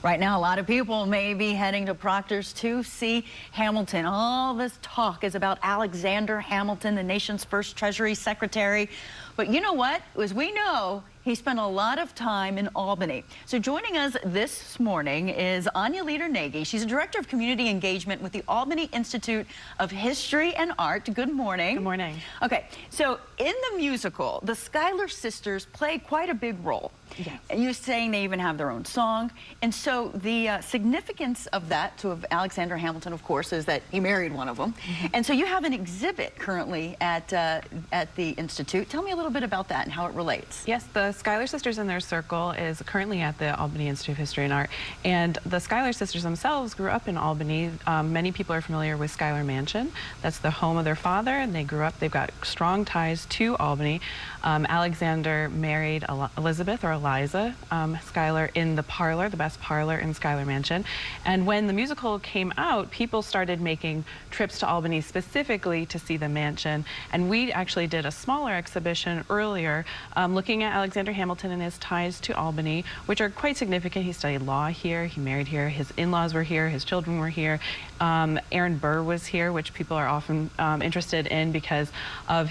Right now, a lot of people may be heading to Proctor's to see Hamilton. All this talk is about Alexander Hamilton, the nation's first Treasury Secretary. But you know what? As we know, he spent a lot of time in Albany. So joining us this morning is Anya Leader-Nagy. She's a Director of Community Engagement with the Albany Institute of History and Art. Good morning. Good morning. Okay, so in the musical, the Schuyler sisters play quite a big role. Yes. You're saying they even have their own song. And so the significance of that to Alexander Hamilton, of course, is that he married one of them. And so you have an exhibit currently at the Institute. Tell me a little bit about that and how it relates. Yes, the Schuyler Sisters in Their Circle is currently at the Albany Institute of History and Art. And the Schuyler Sisters themselves grew up in Albany. Many people are familiar with Schuyler Mansion. That's the home of their father, and they grew up, they've got strong ties to Albany. Alexander married Elizabeth, or Eliza Schuyler, in the parlor, the best parlor in Schuyler Mansion. And when the musical came out, people started making trips to Albany specifically to see the mansion. And we actually did a smaller exhibition earlier looking at Alexander Hamilton and his ties to Albany, which are quite significant. He studied law here, he married here, his in-laws were here, his children were here. Aaron Burr was here, which people are often interested in because of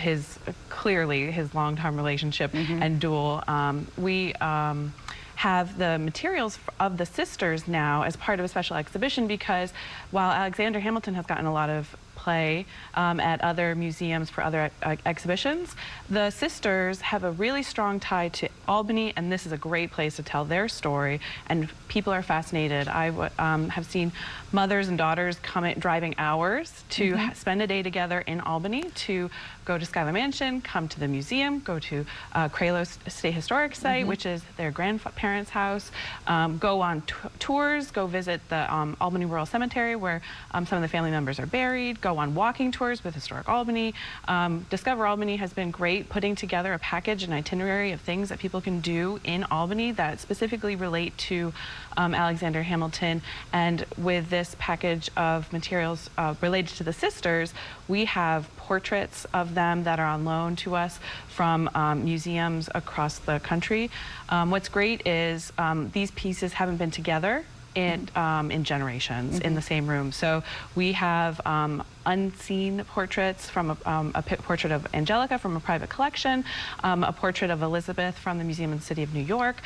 clearly his long-term relationship and duel. We have the materials of the sisters now as part of a special exhibition, because while Alexander Hamilton has gotten a lot of play at other museums for other exhibitions, the sisters have a really strong tie to Albany, and this is a great place to tell their story, and people are fascinated. I have seen mothers and daughters driving hours to spend a day together in Albany, to go to Schuyler Mansion, come to the museum, go to Cralo State Historic Site, which is their grandparents' house, go on tours, go visit the Albany Rural Cemetery, where some of the family members are buried, go on walking tours with Historic Albany. Discover Albany has been great, putting together a package and itinerary of things that people can do in Albany that specifically relate to Alexander Hamilton. And with this package of materials related to the sisters, we have portraits of them that are on loan to us from museums across the country. What's great is these pieces haven't been together in generations in the same room. So we have unseen portraits from a portrait of Angelica from a private collection, a portrait of Elizabeth from the Museum in the City of New York.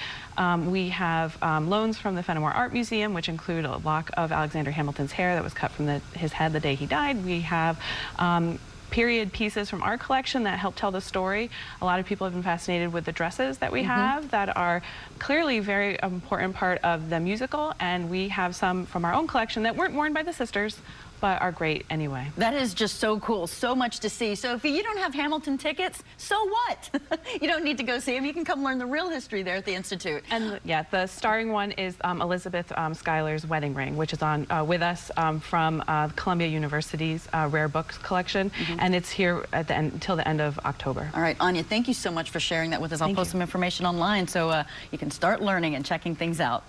We have loans from the Fenimore Art Museum, which include a lock of Alexander Hamilton's hair that was cut from his head the day he died. We have period pieces from our collection that help tell the story. A lot of people have been fascinated with the dresses that we have that are clearly a very important part of the musical, and we have some from our own collection that weren't worn by the sisters, but are great anyway. That is just so cool, so much to see. So if you don't have Hamilton tickets, so what? You don't need to go see him. You can come learn the real history there at the Institute. And yeah, the starring one is Elizabeth Schuyler's wedding ring, which is on with us from Columbia University's Rare Books collection, and it's here at the end until the end of October. All right, Anya, thank you so much for sharing that with us. I'll post some information online so you can start learning and checking things out.